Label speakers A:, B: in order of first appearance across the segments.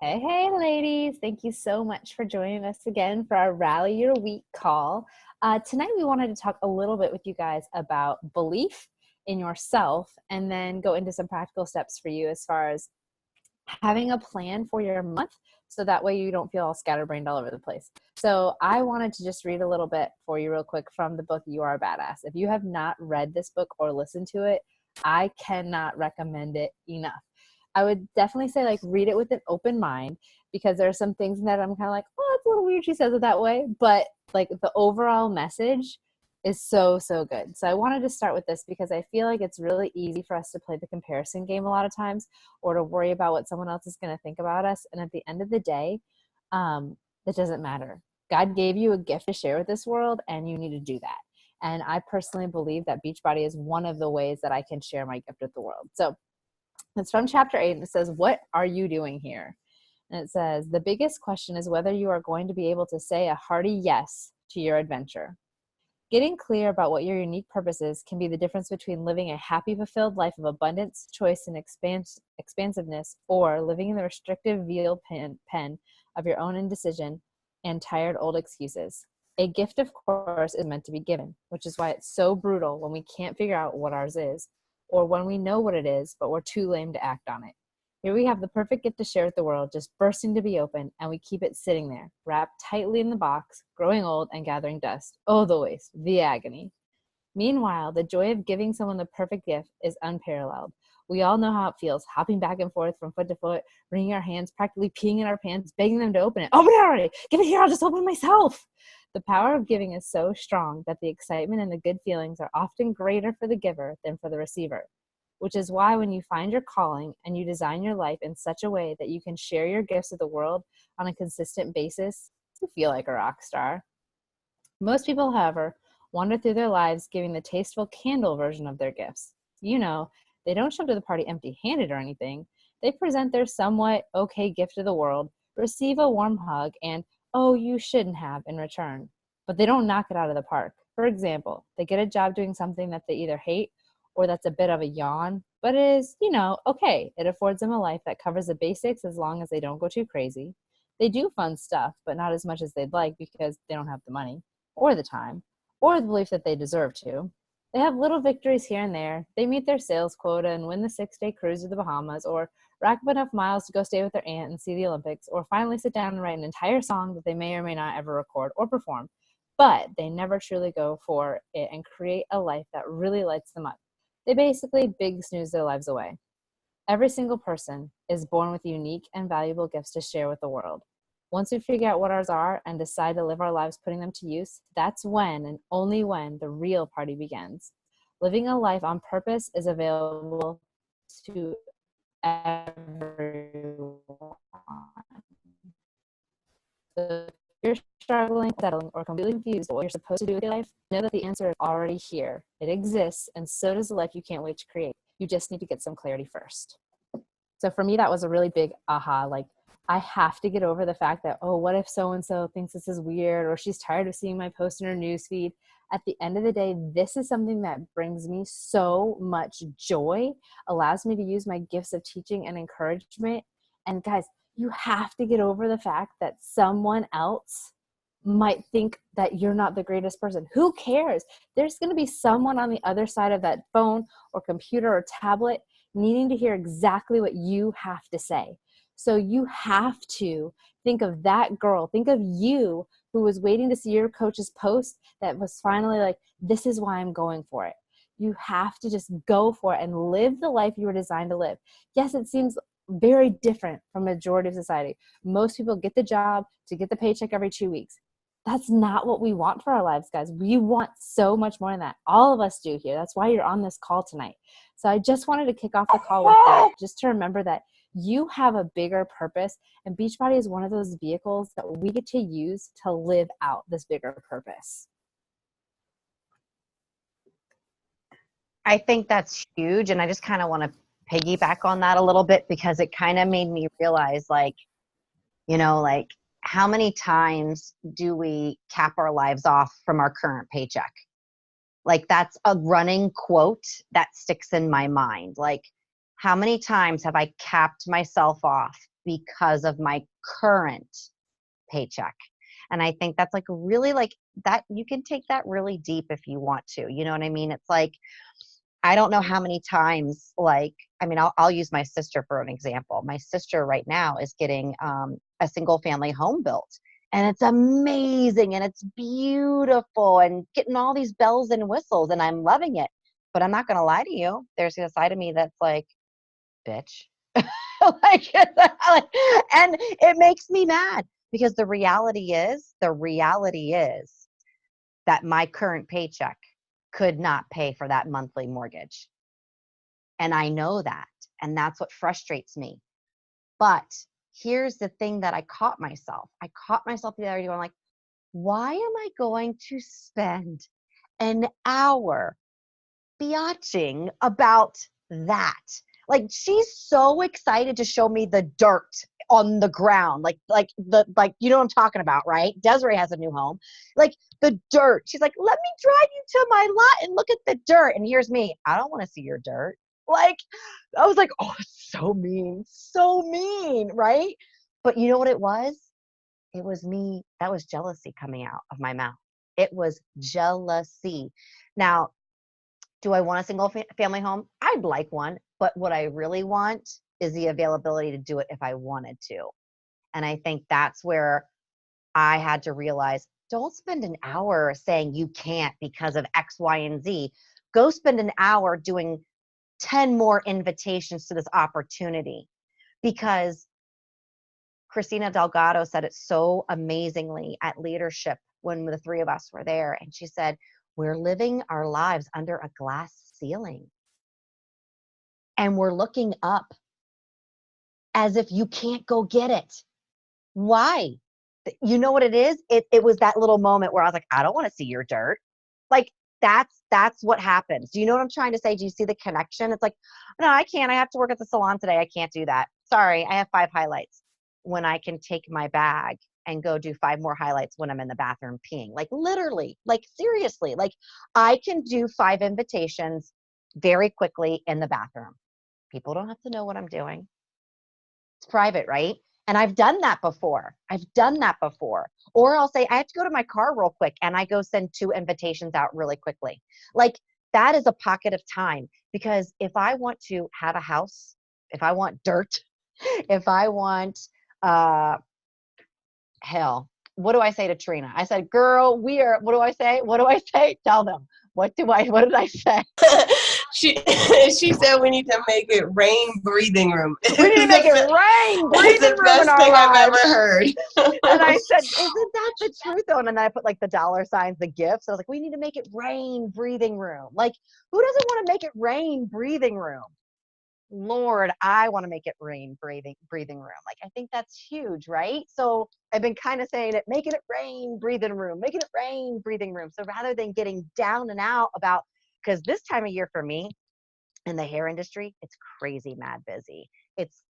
A: Hey, hey, ladies. Thank you so much for joining us again for our Rally Your Week call. Tonight, we wanted to talk a little bit with you guys about belief in yourself and then go into some practical steps for you as far as having a plan for your month so that way you don't feel all scatterbrained all over the place. So I wanted to just read a little bit for you real quick from the book You Are a Badass. If you have not read this book or listened to it, I cannot recommend it enough. I would definitely say read it with an open mind because there are some things that I'm kind of like, oh, it's a little weird she says it that way, but the overall message is so, so good. So I wanted to start with this because I feel like it's really easy for us to play the comparison game a lot of times or to worry about what someone else is going to think about us. And at the end of the day, it doesn't matter. God gave you a gift to share with this world, and you need to do that. And I personally believe that Beachbody is one of the ways that I can share my gift with the world. So it's from chapter 8, and it says, "What are you doing here?" And it says, "The biggest question is whether you are going to be able to say a hearty yes to your adventure. Getting clear about what your unique purpose is can be the difference between living a happy, fulfilled life of abundance, choice, and expansiveness, or living in the restrictive veiled pen of your own indecision and tired old excuses. A gift, of course, is meant to be given, which is why it's so brutal when we can't figure out what ours is, or when we know what it is, but we're too lame to act on it. Here we have the perfect gift to share with the world, just bursting to be open, and we keep it sitting there, wrapped tightly in the box, growing old and gathering dust. Oh, the waste, the agony. Meanwhile, the joy of giving someone the perfect gift is unparalleled. We all know how it feels, hopping back and forth from foot to foot, wringing our hands, practically peeing in our pants, begging them to open it. Open it already! Give it here, I'll just open it myself! The power of giving is so strong that the excitement and the good feelings are often greater for the giver than for the receiver. Which is why when you find your calling and you design your life in such a way that you can share your gifts with the world on a consistent basis, you feel like a rock star. Most people, however, wander through their lives giving the tasteful candle version of their gifts. They don't show up to the party empty-handed or anything. They present their somewhat okay gift to the world, receive a warm hug, and, oh, you shouldn't have in return. But they don't knock it out of the park. For example, they get a job doing something that they either hate or that's a bit of a yawn, but it is, okay. It affords them a life that covers the basics as long as they don't go too crazy. They do fun stuff, but not as much as they'd like because they don't have the money or the time or the belief that they deserve to. They have little victories here and there. They meet their sales quota and win the 6-day cruise to the Bahamas, or rack up enough miles to go stay with their aunt and see the Olympics, or finally sit down and write an entire song that they may or may not ever record or perform. But they never truly go for it and create a life that really lights them up. They basically big snooze their lives away. Every single person is born with unique and valuable gifts to share with the world. Once we figure out what ours are and decide to live our lives putting them to use, that's when and only when the real party begins. Living a life on purpose is available to everyone. So if you're struggling, settling, or completely confused about what you're supposed to do with your life, know that the answer is already here. It exists, and so does the life you can't wait to create. You just need to get some clarity first. So for me, that was a really big aha. I have to get over the fact that, oh, what if so-and-so thinks this is weird, or she's tired of seeing my post in her newsfeed. At the end of the day, this is something that brings me so much joy, allows me to use my gifts of teaching and encouragement. And guys, you have to get over the fact that someone else might think that you're not the greatest person. Who cares? There's going to be someone on the other side of that phone or computer or tablet needing to hear exactly what you have to say. So you have to think of that girl. Think of you who was waiting to see your coach's post that was finally like, this is why I'm going for it. You have to just go for it and live the life you were designed to live. Yes, it seems very different from majority of society. Most people get the job to get the paycheck every 2 weeks. That's not what we want for our lives, guys. We want so much more than that. All of us do here. That's why you're on this call tonight. So I just wanted to kick off the call with that, just to remember that you have a bigger purpose, and Beachbody is one of those vehicles that we get to use to live out this bigger purpose.
B: I think that's huge. And I just kind of want to piggyback on that a little bit because it kind of made me realize how many times do we cap our lives off from our current paycheck? That's a running quote that sticks in my mind. How many times have I capped myself off because of my current paycheck. And I think that's like really like that. You can take that really deep if you want to, you know what I mean? It's like, I don't know how many times, like, I mean, I'll use my sister for an example. My sister right now is getting a single family home built, and it's amazing and it's beautiful and getting all these bells and whistles, and I'm loving it. But I'm not going to lie to you. There's a side of me that's like, bitch. like, and it makes me mad because the reality is that my current paycheck could not pay for that monthly mortgage. And I know that. And that's what frustrates me. But here's the thing that I caught myself. The other day going like, why am I going to spend an hour biatching about that? Like, she's so excited to show me the dirt on the ground, like you know what I'm talking about, right? Desiree has a new home, like the dirt. She's like, let me drive you to my lot and look at the dirt. And here's me, I don't want to see your dirt. Like, I was like, oh, so mean, right? But you know what it was? It was me. That was jealousy coming out of my mouth. It was jealousy. Now, do I want a single family home? I'd like one, but what I really want is the availability to do it if I wanted to. And I think that's where I had to realize, don't spend an hour saying you can't because of X, Y, and Z. Go spend an hour doing 10 more invitations to this opportunity, because Christina Delgado said it so amazingly at leadership when the three of us were there. And she said, we're living our lives under a glass ceiling. And we're looking up as if you can't go get it. Why? You know what it is? It was that little moment where I was like, I don't want to see your dirt. Like, that's what happens. Do you know what I'm trying to say? Do you see the connection? It's like, no, I can't. I have to work at the salon today. I can't do that. Sorry, I have 5 highlights. When I can take my bag and go do 5 more highlights when I'm in the bathroom peeing. Like, literally, like, seriously, like, I can do 5 invitations very quickly in the bathroom. People don't have to know what I'm doing. It's private, right? And I've done that before. Or I'll say, I have to go to my car real quick, and I go send 2 invitations out really quickly. Like, that is a pocket of time, because if I want to have a house, if I want dirt, if I want, hell, what do I say to Trina? I said, girl, what do I say? Tell them. What did I say?
C: She said we need to make it rain breathing room.
B: We need to make it rain breathing room in our
C: thing
B: lives.
C: I've ever heard.
B: And I said, isn't that the truth though? And then I put like the dollar signs, the gifts. I was like, we need to make it rain breathing room. Like, who doesn't want to make it rain breathing room? Lord, I want to make it rain breathing room. Like, I think that's huge, right? So I've been kind of saying it, making it rain breathing room, making it rain breathing room. So rather than getting down and out about, because this time of year for me in the hair industry, it's crazy mad busy. It's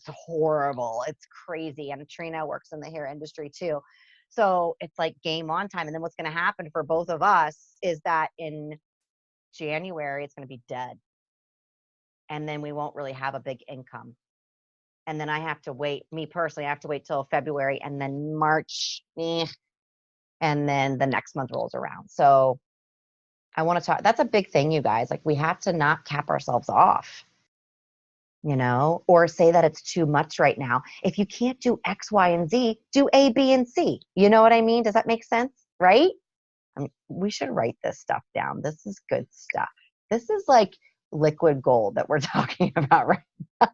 B: horrible. It's crazy. And Trina works in the hair industry too. So it's like game on time. And then what's going to happen for both of us is that in January, it's going to be dead. And then we won't really have a big income. And then I have to wait, me personally, I have to wait till February, and then March, and then the next month rolls around. So I want to talk, that's a big thing, you guys. Like, we have to not cap ourselves off, you know, or say that it's too much right now. If you can't do X, Y, and Z, do A, B, and C. You know what I mean? Does that make sense? Right? We should write this stuff down. This is good stuff. This is like liquid gold that we're talking about right now.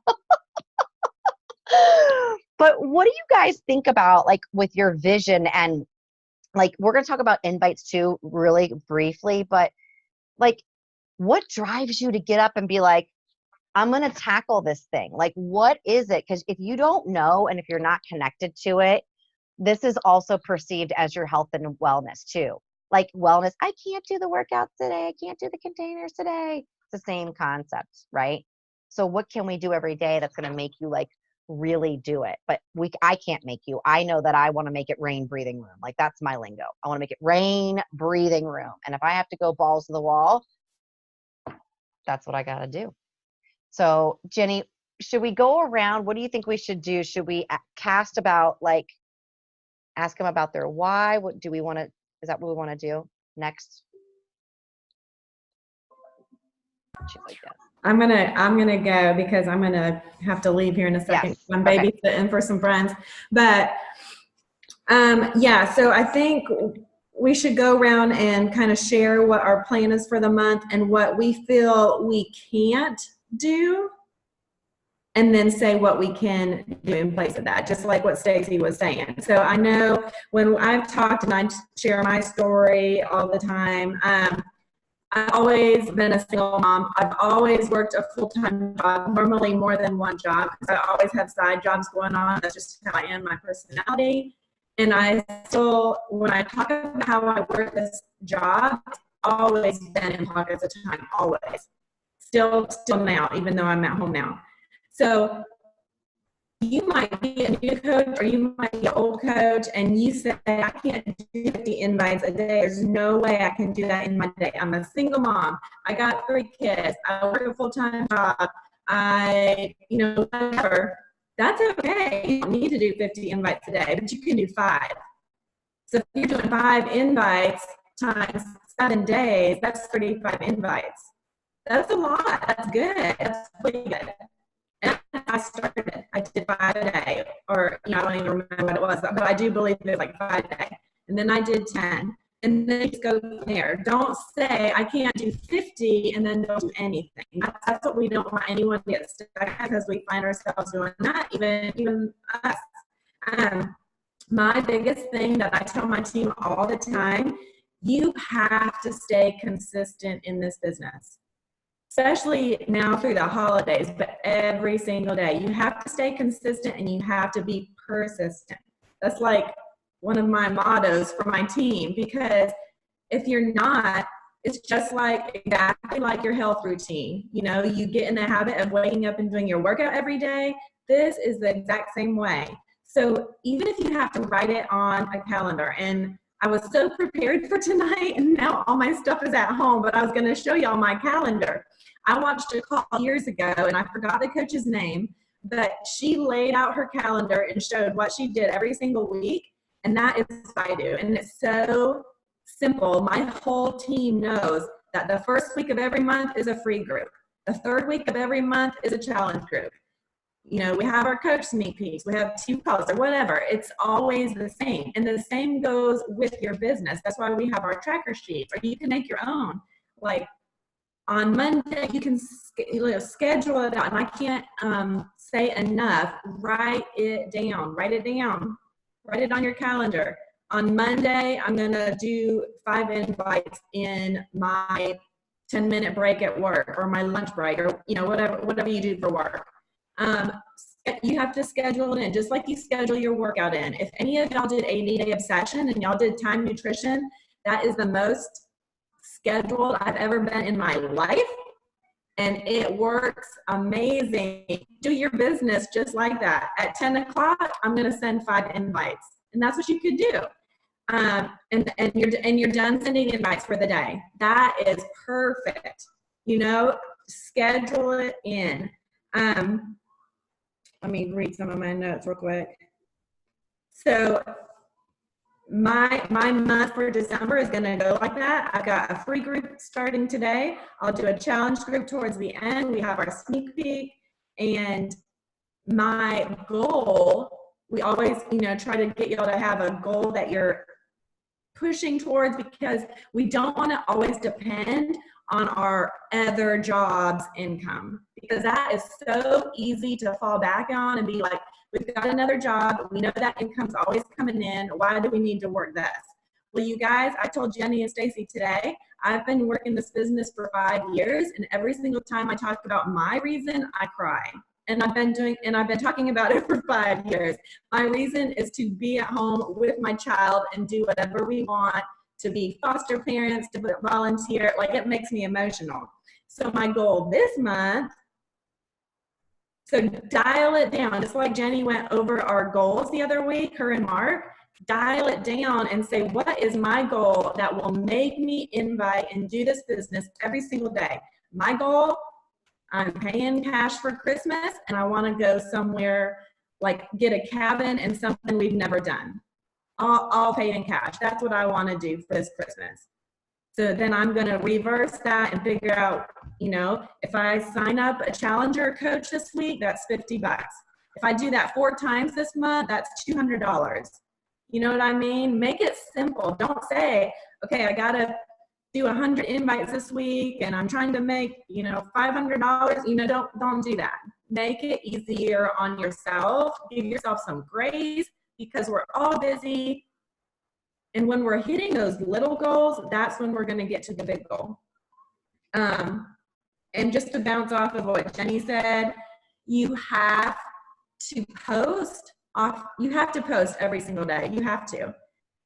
B: But what do you guys think about, like, with your vision? And like, we're going to talk about invites too, really briefly, but like, what drives you to get up and be like, I'm going to tackle this thing? Like, what is it? Because if you don't know, and if you're not connected to it, this is also perceived as your health and wellness too. Like, wellness, I can't do the workouts today. I can't do the containers today. It's the same concept, right? So what can we do every day that's going to make you like really do it? But I can't make you. I know that I want to make it rain breathing room. Like, that's my lingo. I want to make it rain breathing room. And if I have to go balls to the wall, that's what I got to do. So Jenny, should we go around? What do you think we should do? Should we ask them about their why? What do we want to, is that what we want to do next? She's like, yes.
D: I'm gonna go because I'm gonna have to leave here in a second.
B: Yes.
D: I'm
B: Okay.
D: babysitting for some friends. But yeah, so I think we should go around and kind of share what our plan is for the month and what we feel we can't do, and then say what we can do in place of that, just like what Stacy was saying. So I know when I've talked and I share my story all the time, I've always been a single mom. I've always worked a full-time job, normally more than one job, because I always have side jobs going on. That's just how I am, my personality. And I still, when I talk about how I work this job, it's always been in pockets of time, always. Still now, even though I'm at home now. So you might be a new coach or you might be an old coach and you say, I can't do 50 invites a day. There's no way I can do that in my day. I'm a single mom. I got 3 kids. I work a full-time job. Whatever. That's okay. You don't need to do 50 invites a day, but you can do 5. So if you're doing 5 invites times 7 days, that's 35 invites. That's a lot. That's good. That's really good. And I started, I did 5 a day, or I don't even remember what it was, but I do believe it was like 5 a day. And then I did 10, and then just go from there. Don't say I can't do 50 and then don't do anything. That's what we don't want anyone to get stuck at, because we find ourselves doing that, even us. My biggest thing that I tell my team all the time, you have to stay consistent in this business. Especially now through the holidays, but every single day. You have to stay consistent and you have to be persistent. That's like one of my mottos for my team, because if you're not, it's just like exactly like your health routine. You get in the habit of waking up and doing your workout every day. This is the exact same way. So even if you have to write it on a calendar, and I was so prepared for tonight and now all my stuff is at home, but I was going to show y'all my calendar. I watched a call years ago and I forgot the coach's name, but she laid out her calendar and showed what she did every single week. And that is what I do. And it's so simple. My whole team knows that the first week of every month is a free group. The third week of every month is a challenge group. We have our coach sneak peeks. We have 2 calls or whatever. It's always the same. And the same goes with your business. That's why we have our tracker sheets, or you can make your own. Like on Monday, you can schedule it out. And I can't say enough, write it down. Write it down. Write it on your calendar. On Monday, I'm going to do 5 invites in my 10-minute break at work, or my lunch break, or whatever you do for work. You have to schedule it in, just like you schedule your workout in. If any of y'all did 80-day obsession and y'all did time nutrition, that is the most scheduled I've ever been in my life, and it works amazing. Do your business just like that. At 10 o'clock, I'm going to send 5 invites, and that's what you could do. And you're done sending invites for the day. That is perfect. Schedule it in. Let me read some of my notes real quick. So my month for December is going to go like that. I've got a free group starting today. I'll do a challenge group towards the end. We have our sneak peek. And my goal, we always, try to get y'all to have a goal that you're pushing towards, because we don't want to always depend on our other job's income, because that is so easy to fall back on and be like, we've got another job. We know that income's always coming in. Why do we need to work this? Well, you guys, I told Jenny and Stacy today, I've been working this business for 5 years, and every single time I talk about my reason, I cry. And I've been talking about it for 5 years. My reason is to be at home with my child and do whatever we want, to be foster parents, to volunteer. Like, it makes me emotional. So my goal this month, so dial it down. Just like Jenny went over our goals the other week, her and Mark, dial it down and say, what is my goal that will make me invite and do this business every single day? My goal, I'm paying cash for Christmas and I want to go somewhere, like get a cabin and something we've never done. I'll pay in cash. That's what I want to do for this Christmas. So then I'm going to reverse that and figure out, if I sign up a Challenger coach this week, that's $50. If I do that 4 times this month, that's $200. You know what I mean? Make it simple. Don't say, okay, I got to do 100 invites this week and I'm trying to make, $500. Don't do that. Make it easier on yourself. Give yourself some grace because we're all busy. And when we're hitting those little goals, that's when we're going to get to the big goal. And just to bounce off of what Jenny said, you have to post every single day. You have to.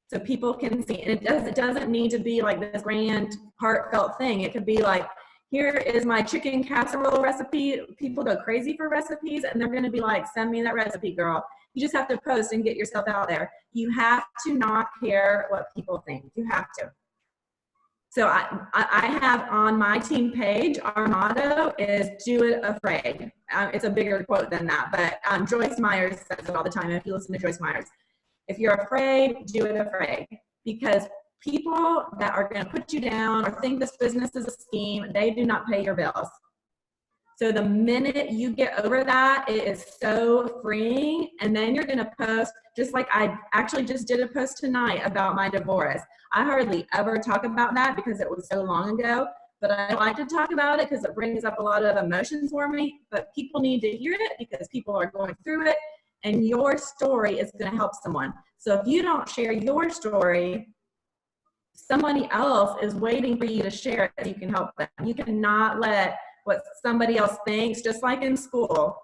D: So people can see. And it doesn't need to be like this grand, heartfelt thing. It could be like, here is my chicken casserole recipe. People go crazy for recipes, and they're going to be like, send me that recipe, girl. You just have to post and get yourself out there. You have to not care what people think. You have to. So I have on my team page, our motto is do it afraid. It's a bigger quote than that, but Joyce Myers says it all the time if you listen to Joyce Myers. If you're afraid, do it afraid. Because people that are going to put you down or think this business is a scheme, they do not pay your bills. So the minute you get over that, it is so freeing. And then you're going to post, just like I actually just did a post tonight about my divorce. I hardly ever talk about that because it was so long ago, but I like to talk about it because it brings up a lot of emotions for me. But people need to hear it because people are going through it, and your story is going to help someone. So if you don't share your story, somebody else is waiting for you to share it so you can help them. You cannot let what somebody else thinks, just like in school.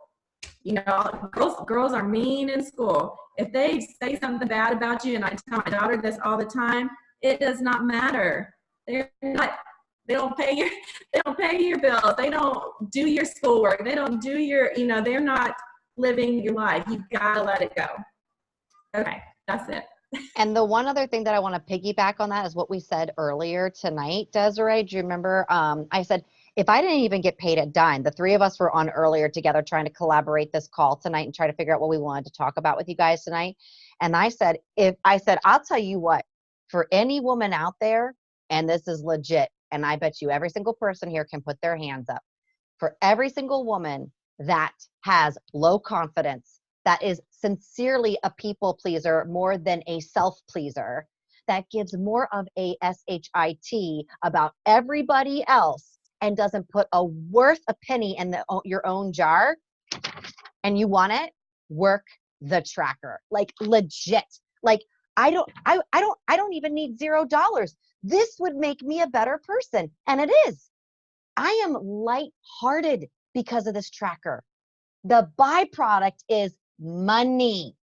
D: Girls are mean in school. If they say something bad about you, and I tell my daughter this all the time, it does not matter. They don't pay your bills. They don't do your schoolwork. They don't do your, they're not living your life. You gotta let it go. Okay, that's it.
B: And the one other thing that I want to piggyback on that is what we said earlier tonight, Desiree. Do you remember? I said, if I didn't even get paid a dime, the 3 of us were on earlier together trying to collaborate this call tonight and try to figure out what we wanted to talk about with you guys tonight. And I said, I'll tell you what, for any woman out there, and this is legit, and I bet you every single person here can put their hands up, for every single woman that has low confidence, that is sincerely a people pleaser more than a self pleaser, that gives more of a SHIT about everybody else and doesn't put a penny in your own jar, and you want it, work the tracker. Like legit. Like I don't even need $0. This would make me a better person. And it is. I am lighthearted because of this tracker. The byproduct is money,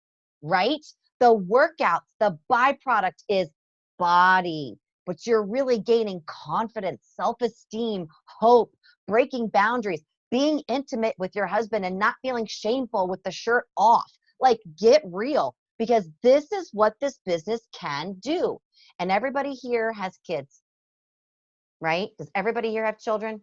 B: right? The workouts, the byproduct is body, but you're really gaining confidence, self-esteem, hope, breaking boundaries, being intimate with your husband and not feeling shameful with the shirt off. Like, get real, because this is what this business can do. And everybody here has kids, right? Does everybody here have children?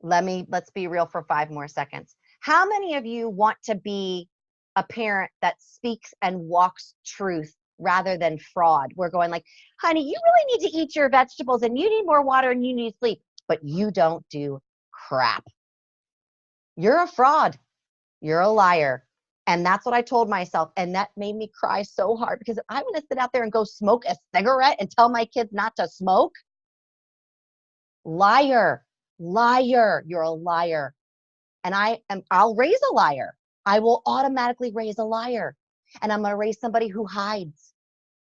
B: Let's be real for 5 more seconds. How many of you want to be a parent that speaks and walks truth rather than fraud? We're going like, honey, you really need to eat your vegetables and you need more water and you need sleep, but you don't do crap. You're a fraud. You're a liar. And that's what I told myself. And that made me cry so hard, because if I'm going to sit out there and go smoke a cigarette and tell my kids not to smoke, liar, you're a liar. And I'll raise a liar. I will automatically raise a liar. And I'm going to raise somebody who hides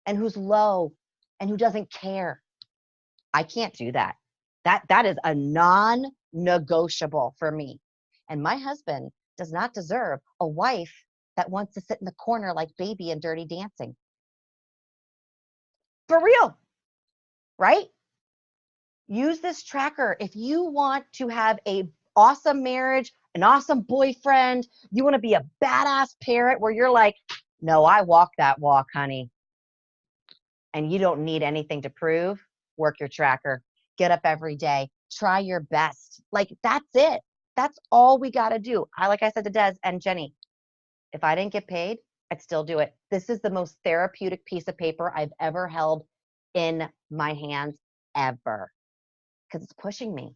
B: and who's low and who doesn't care. I can't do that. That is a non-negotiable for me. And my husband does not deserve a wife that wants to sit in the corner like Baby in Dirty Dancing. For real, right? Use this tracker. If you want to have an awesome marriage, an awesome boyfriend, you want to be a badass parent where you're like, no, I walk that walk, honey. And you don't need anything to prove, work your tracker. Get up every day. try your best. Like, that's it. That's all we got to do. Like I said to Des and Jenny, if I didn't get paid, I'd still do it. This is the most therapeutic piece of paper I've ever held in my hands ever, because it's pushing me.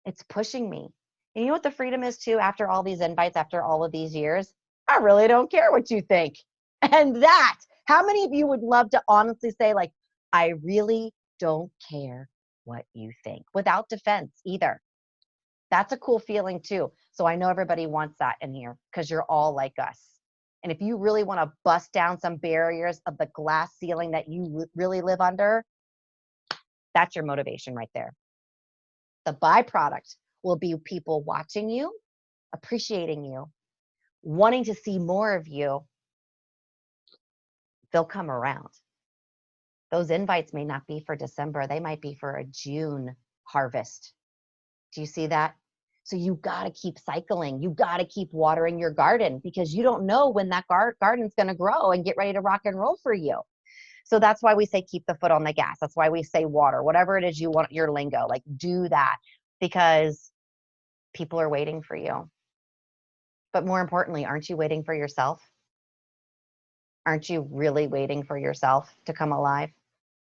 B: It's pushing me. And you know what the freedom is too, after all these invites, after all of these years? I really don't care what you think. And that, how many of you would love to honestly say, like, I really don't care what you think, without defense either? That's a cool feeling too. So I know everybody wants that in here, because you're all like us. And if you really want to bust down some barriers of the glass ceiling that you really live under, that's your motivation right there. The byproduct will be people watching you, appreciating you, wanting to see more of you. They'll come around. Those invites may not be for December. They might be for a June harvest. Do you see that? So you got to keep cycling. You got to keep watering your garden, because you don't know when that garden's going to grow and get ready to rock and roll for you. So that's why we say keep the foot on the gas. That's why we say water, whatever it is you want, your lingo, like, do that, because people are waiting for you. But more importantly, aren't you waiting for yourself? Aren't you really waiting for yourself to come alive?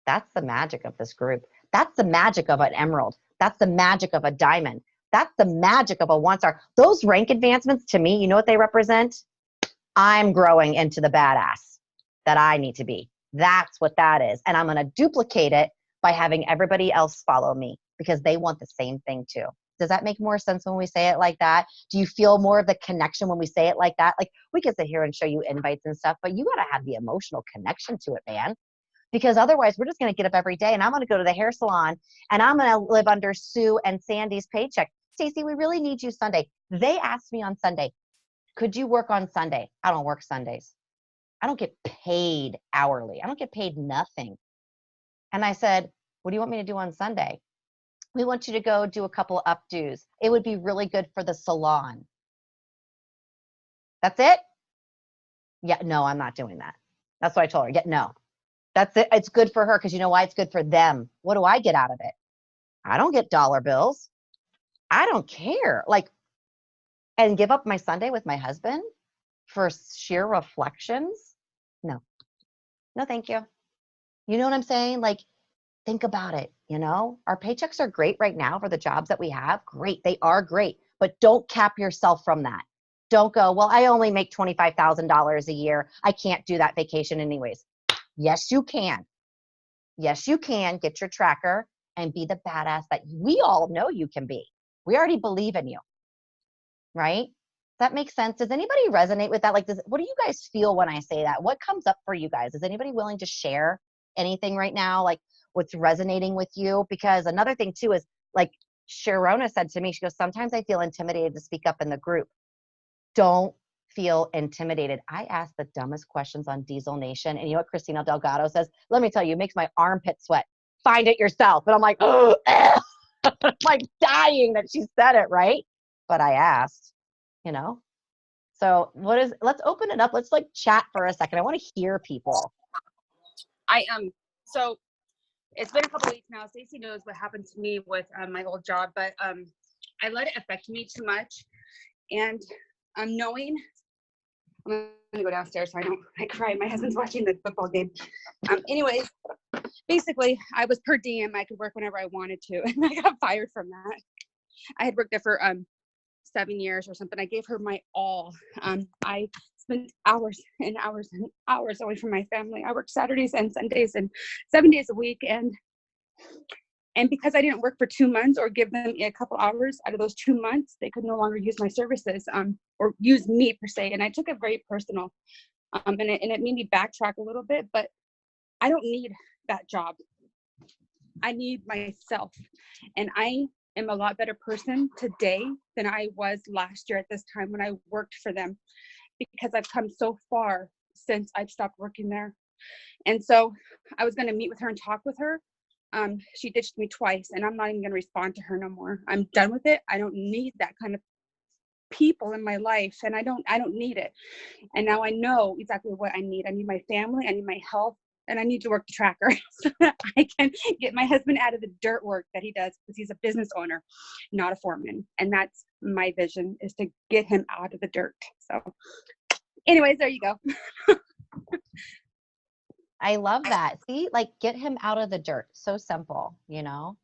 B: That's the magic of this group. That's the magic of an emerald. That's the magic of a diamond. That's the magic of a 1-star. Those rank advancements, to me, you know what they represent? I'm growing into the badass that I need to be. That's what that is. And I'm going to duplicate it by having everybody else follow me, because they want the same thing too. Does that make more sense when we say it like that? Do you feel more of the connection when we say it like that? Like, we can sit here and show you invites and stuff, but you got to have the emotional connection to it, man. Because otherwise we're just going to get up every day and I'm going to go to the hair salon and I'm going to live under Sue and Sandy's paycheck. Stacey, we really need you Sunday. They asked me on Sunday, could you work on Sunday? I don't work Sundays. I don't get paid hourly. I don't get paid nothing. And I said, what do you want me to do on Sunday? We want you to go do a couple updos. It would be really good for the salon. That's it? Yeah, no, I'm not doing that. That's what I told her. Yeah, no. That's it. It's good for her, because you know why? It's good for them. What do I get out of it? I don't get dollar bills. I don't care. Like, and give up my Sunday with my husband for sheer reflections? No. No, thank you. You know what I'm saying? Like, think about it. You know, our paychecks are great right now for the jobs that we have. Great. They are great. But don't cap yourself from that. Don't go, well, I only make $25,000 a year. I can't do that vacation anyways. Yes, you can. Yes, you can. Get your tracker and be the badass that we all know you can be. We already believe in you, right? That makes sense. Does anybody resonate with that? Like, what do you guys feel when I say that? What comes up for you guys? Is anybody willing to share anything right now? Like, what's resonating with you? Because another thing too is, like Sharona said to me, she goes, sometimes I feel intimidated to speak up in the group. Don't feel intimidated. I ask the dumbest questions on Diesel Nation. And you know what Christina Delgado says? Let me tell you, it makes my armpit sweat. Find it yourself. And I'm like, oh, I'm like dying that she said it, right? But I asked, you know? So let's open it up. Let's like chat for a second. I want to hear people.
E: So it's been a couple weeks now. Stacey knows what happened to me with my old job, but I let it affect me too much. And knowing, I'm gonna go downstairs so I cry. My husband's watching the football game. Anyways, basically I was per diem. I could work whenever I wanted to, and I got fired from that. I had worked there for 7 years or something. I gave her my all. I spent hours and hours and hours away from my family. I worked Saturdays and Sundays and 7 days a week. And because I didn't work for 2 months or give them a couple hours out of those 2 months, they could no longer use my services or use me per se. And I took it very personal. And it made me backtrack a little bit, but I don't need that job. I need myself. And I am a lot better person today than I was last year at this time when I worked for them, because I've come so far since I've stopped working there. And so I was going to meet with her and talk with her. She ditched me twice, and I'm not even going to respond to her no more. I'm done with it. I don't need that kind of people in my life, and I don't need it. And now I know exactly what I need. I need my family. I need my health. and I need to work the tracker so that I can get my husband out of the dirt work that he does, because he's a business owner, not a foreman. And that's my vision, is to get him out of the dirt. So anyways, there you go.
B: I love that. See, like, get him out of the dirt. So simple, you know?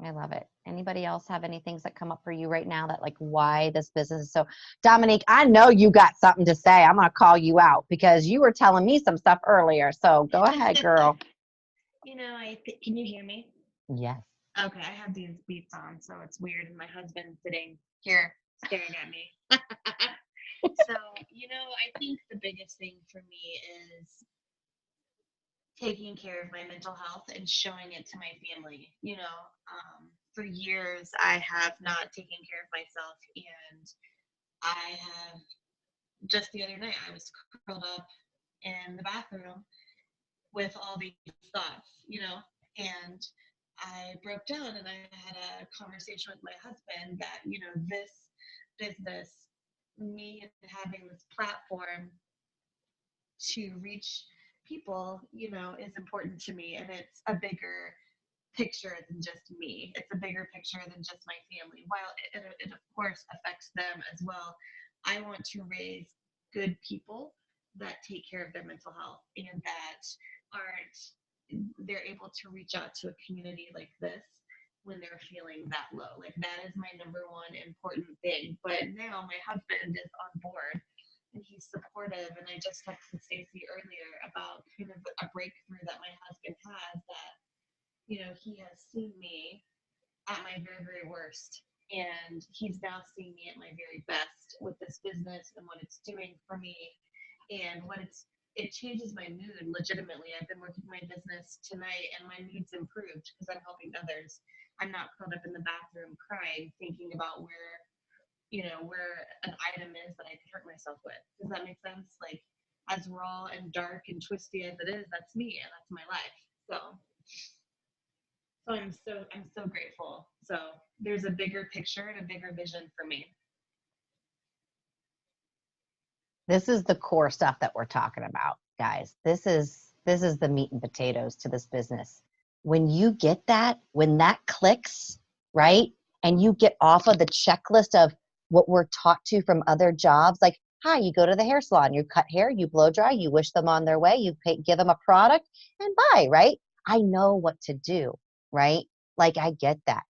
B: I love it. Anybody else have any things that come up for you right now that, like, why this business is so, Dominique, I know you got something to say. I'm going to call you out because you were telling me some stuff earlier. So go ahead, girl.
F: You know, can you hear me?
B: Yes.
F: Okay, I have these beats on, so it's weird. And my husband's sitting here staring at me. So, you know, I think the biggest thing for me is taking care of my mental health and showing it to my family. You know, for years I have not taken care of myself, and I have, just the other night, I was curled up in the bathroom with all these thoughts, you know, and I broke down and I had a conversation with my husband that, you know, this business, me having this platform to reach people, you know, is important to me, and it's a bigger picture than just me. It's a bigger picture than just my family. While it of course affects them as well, I want to raise good people that take care of their mental health and that they're able to reach out to a community like this when they're feeling that low. Like, that is my number one important thing. But now my husband is on board and he's supportive. And I just texted Stacey earlier about kind of a breakthrough that my husband has, that, you know, he has seen me at my very, very worst. And he's now seeing me at my very best with this business and what it's doing for me, and it changes my mood legitimately. I've been working my business tonight and my mood's improved because I'm helping others. I'm not curled up in the bathroom crying, thinking about where an item is that I could hurt myself with. Does that make sense? Like, as raw and dark and twisty as it is, that's me and that's my life. So I'm so grateful. So there's a bigger picture and a bigger vision for me.
B: This is the core stuff that we're talking about, guys. This is the meat and potatoes to this business. When you get that, when that clicks, right? And you get off of the checklist of what we're taught to from other jobs, like, hi, you go to the hair salon, you cut hair, you blow dry, you wish them on their way, you give them a product, and bye, right? I know what to do, right? Like, I get that.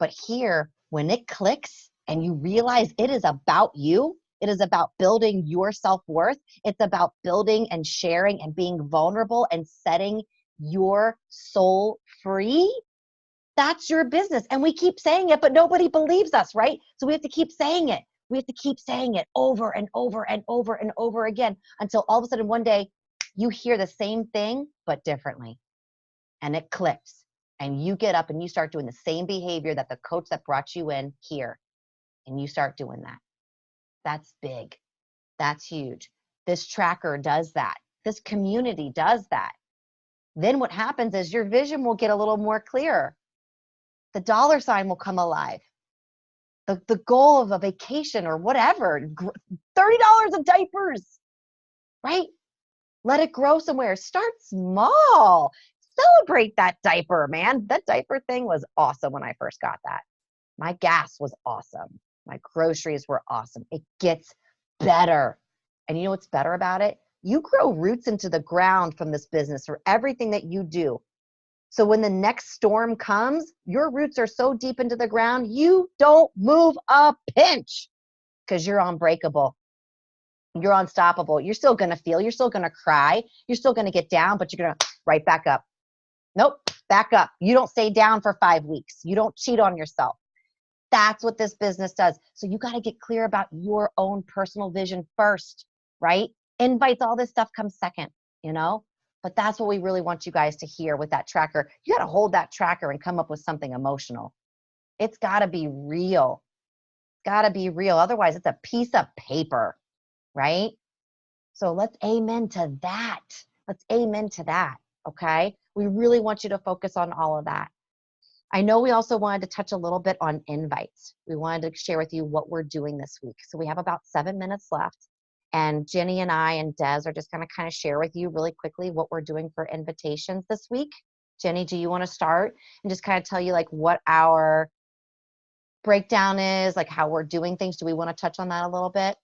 B: But here, when it clicks and you realize it is about you, it is about building your self-worth, it's about building and sharing and being vulnerable and setting your soul free, that's your business. And we keep saying it, but nobody believes us, right? So we have to keep saying it. We have to keep saying it over and over and over and over again until all of a sudden one day you hear the same thing, but differently. And it clicks. And you get up and you start doing the same behavior that the coach that brought you in here. And you start doing that. That's big. That's huge. This tracker does that. This community does that. Then what happens is your vision will get a little more clear. The dollar sign will come alive. The goal of a vacation or whatever, $30 of diapers, right? Let it grow somewhere. Start small. Celebrate that diaper, man. That diaper thing was awesome when I first got that. My gas was awesome. My groceries were awesome. It gets better. And you know what's better about it? You grow roots into the ground from this business or everything that you do. So when the next storm comes, your roots are so deep into the ground, you don't move a pinch because you're unbreakable. You're unstoppable. You're still going to feel, you're still going to cry, you're still going to get down, but you're going to right back up. Nope, back up. You don't stay down for 5 weeks. You don't cheat on yourself. That's what this business does. So you got to get clear about your own personal vision first, right? Invites, all this stuff comes second, you know? But that's what we really want you guys to hear with that tracker. You got to hold that tracker and come up with something emotional. It's got to be real. It's got to be real. Otherwise, it's a piece of paper, right? So let's amen to that. Let's amen to that, okay? We really want you to focus on all of that. I know we also wanted to touch a little bit on invites. We wanted to share with you what we're doing this week. So we have about 7 minutes left. And Jenny and I and Des are just going to kind of share with you really quickly what we're doing for invitations this week. Jenny, do you want to start and just kind of tell you like what our breakdown is, like how we're doing things? Do we want to touch on that a little bit?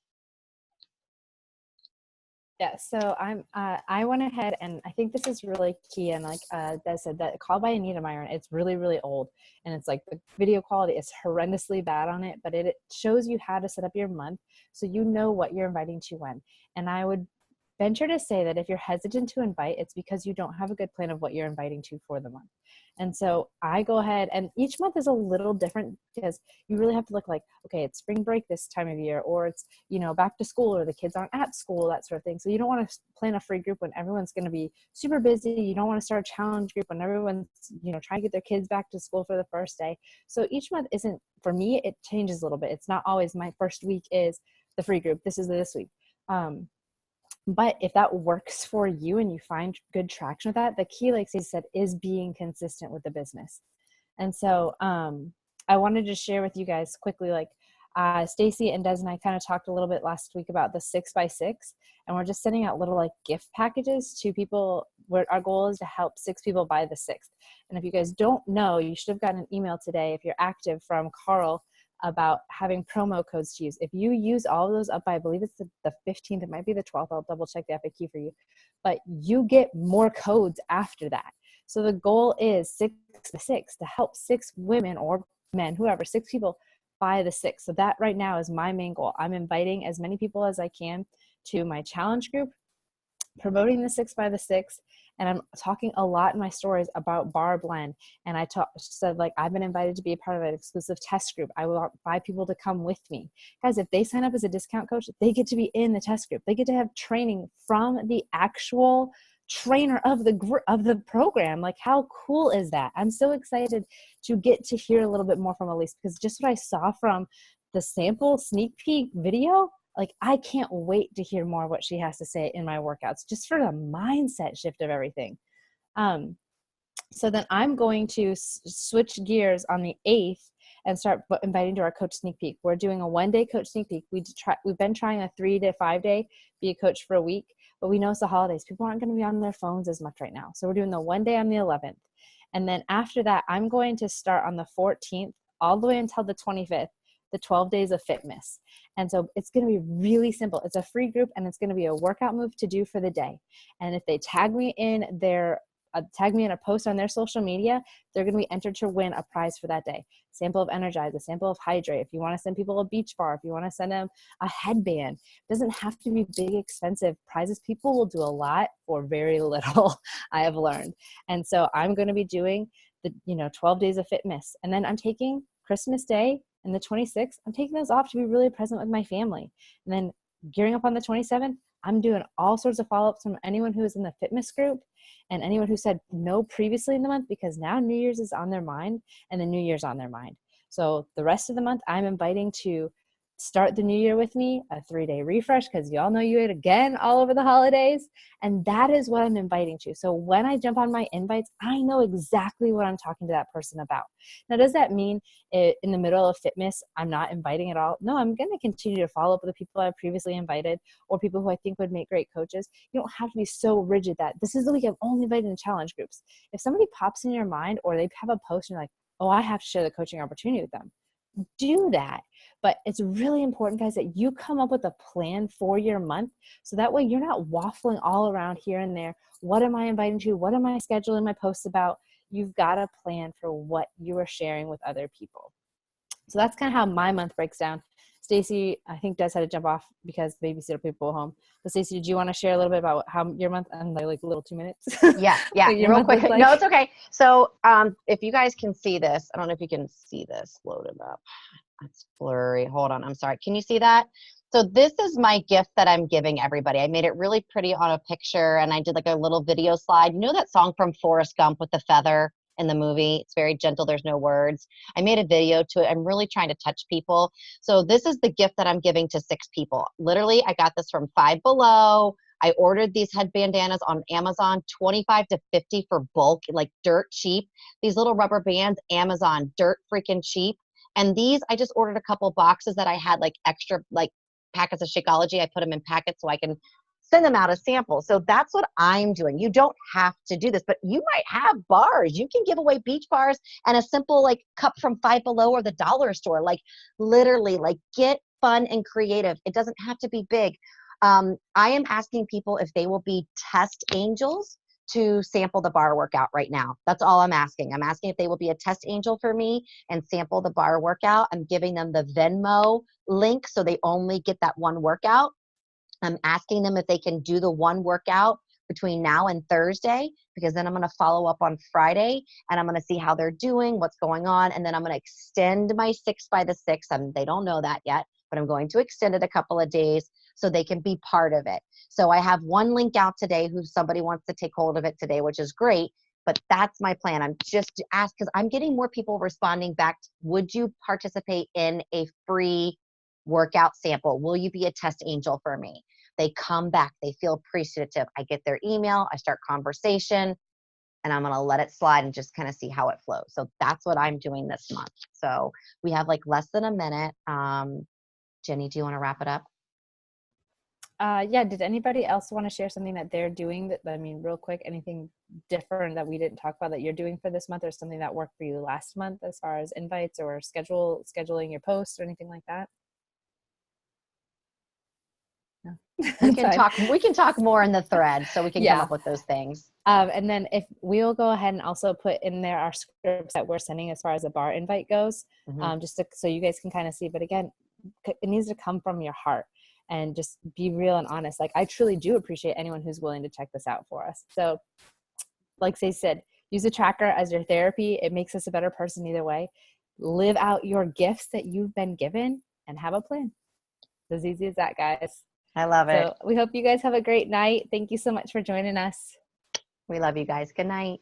A: Yeah, so I went ahead, and I think this is really key. And like Des said, that Call by Anita Myron, it's really, really old, and it's like the video quality is horrendously bad on it, but it shows you how to set up your month so you know what you're inviting to when. And I would venture to say that if you're hesitant to invite, it's because you don't have a good plan of what you're inviting to for the month. And so I go ahead, and each month is a little different because you really have to look like, okay, it's spring break this time of year, or it's, back to school, or the kids aren't at school, that sort of thing. So you don't want to plan a free group when everyone's going to be super busy. You don't want to start a challenge group when everyone's, trying to get their kids back to school for the first day. So each month isn't, for me, it changes a little bit. It's not always my first week is the free group. This is this week. But if that works for you and you find good traction with that, the key, like Stacey said, is being consistent with the business. And so I wanted to share with you guys quickly, like Stacey and Des and I kind of talked a little bit last week about the 6x6, and we're just sending out little like gift packages to people where our goal is to help 6 people buy the 6th. And if you guys don't know, you should have gotten an email today, if you're active, from Carl about having promo codes to use. If you use all of those up by, I believe it's the 15th, it might be the 12th, I'll double check the FAQ for you, but you get more codes after that. So the goal is 6x6 to help 6 women or men, whoever, 6 people buy the 6. So that right now is my main goal. I'm inviting as many people as I can to my challenge group, promoting the 6 by the 6, and I'm talking a lot in my stories about Bar Blend. And I said, like, I've been invited to be a part of an exclusive test group. I want 5 people to come with me. Guys, if they sign up as a discount coach, they get to be in the test group. They get to have training from the actual trainer of the program. Like, how cool is that? I'm so excited to get to hear a little bit more from Elise, because just what I saw from the sample sneak peek video, like, I can't wait to hear more of what she has to say in my workouts, just for the mindset shift of everything. So then I'm going to switch gears on the 8th and start inviting to our coach sneak peek. We're doing a 1-day coach sneak peek. We've been trying a 3 to 5 day, be a coach for a week, but we know it's the holidays. People aren't going to be on their phones as much right now. So we're doing the 1 day on the 11th. And then after that, I'm going to start on the 14th all the way until the 25th, the 12 days of fitness. And so it's going to be really simple. It's a free group, and it's going to be a workout move to do for the day. And if they tag me in a post on their social media, they're going to be entered to win a prize for that day. Sample of Energize, a sample of Hydrate. If you want to send people a beach bar, if you want to send them a headband, it doesn't have to be big, expensive prizes. People will do a lot for very little, I have learned. And so I'm going to be doing the 12 days of fitness. And then I'm taking Christmas Day and the 26th, I'm taking those off to be really present with my family. And then gearing up on the 27th, I'm doing all sorts of follow-ups from anyone who is in the fitness group and anyone who said no previously in the month, because now New Year's is on their mind and the New Year's on their mind. So the rest of the month, I'm inviting to start the new year with me, a 3-day refresh, because you all know you ate again all over the holidays. And that is what I'm inviting to. So when I jump on my invites, I know exactly what I'm talking to that person about. Now, does that mean in the middle of fitness, I'm not inviting at all? No, I'm going to continue to follow up with the people I've previously invited, or people who I think would make great coaches. You don't have to be so rigid that this is the week I'm only invited in challenge groups. If somebody pops in your mind, or they have a post and you're like, oh, I have to share the coaching opportunity with them, do that. But it's really important, guys, that you come up with a plan for your month, so that way you're not waffling all around here and there. What am I inviting to? What am I scheduling my posts about? You've got a plan for what you are sharing with other people. So that's kind of how my month breaks down. Stacey, I think, Des had to jump off because the babysitter people are home. But Stacey, did you want to share a little bit about how your month, and like a little 2 minutes?
B: Yeah, real quick. Like? No, it's okay. So if you guys can see this, I don't know if you can see this loaded up. It's blurry. Hold on. I'm sorry. Can you see that? So this is my gift that I'm giving everybody. I made it really pretty on a picture, and I did like a little video slide. You know that song from Forrest Gump with the feather in the movie? It's very gentle. There's no words. I made a video to it. I'm really trying to touch people. So this is the gift that I'm giving to 6 people. Literally, I got this from Five Below. I ordered these head bandanas on Amazon, 25 to 50 for bulk, like dirt cheap. These little rubber bands, Amazon, dirt freaking cheap. And these, I just ordered a couple boxes that I had like extra, like packets of Shakeology. I put them in packets so I can send them out as samples. So that's what I'm doing. You don't have to do this, but you might have bars. You can give away beach bars and a simple like cup from Five Below or the dollar store. Like literally, like get fun and creative. It doesn't have to be big. I am asking people if they will be test angels to sample the bar workout right now. That's all I'm asking. I'm asking if they will be a test angel for me and sample the bar workout. I'm giving them the Venmo link so they only get that one workout. I'm asking them if they can do the one workout between now and Thursday, because then I'm going to follow up on Friday and I'm going to see how they're doing, what's going on. And then I'm going to extend my 6 by the 6. They don't know that yet, but I'm going to extend it a couple of days so they can be part of it. So I have one link out today who somebody wants to take hold of it today, which is great. But that's my plan. I'm just asked because I'm getting more people responding back. Would you participate in a free workout sample? Will you be a test angel for me? They come back, they feel appreciative. I get their email, I start conversation, and I'm going to let it slide and just kind of see how it flows. So that's what I'm doing this month. So we have like less than a minute. Jenny, do you want to wrap it up?
A: Yeah, did anybody else want to share something that they're doing that, I mean, real quick, anything different that we didn't talk about that you're doing for this month, or something that worked for you last month as far as invites or scheduling your posts or anything like that? No.
B: We can talk more in the thread so we can come up with those things.
A: And then if we'll go ahead and also put in there our scripts that we're sending as far as a bar invite goes, so you guys can kind of see. But again, it needs to come from your heart and just be real and honest. Like, I truly do appreciate anyone who's willing to check this out for us. So like they said, use a tracker as your therapy. It makes us a better person either way. Live out your gifts that you've been given and have a plan. It's as easy as that, guys.
B: I love it.
A: So we hope you guys have a great night. Thank you so much for joining us.
B: We love you guys. Good night.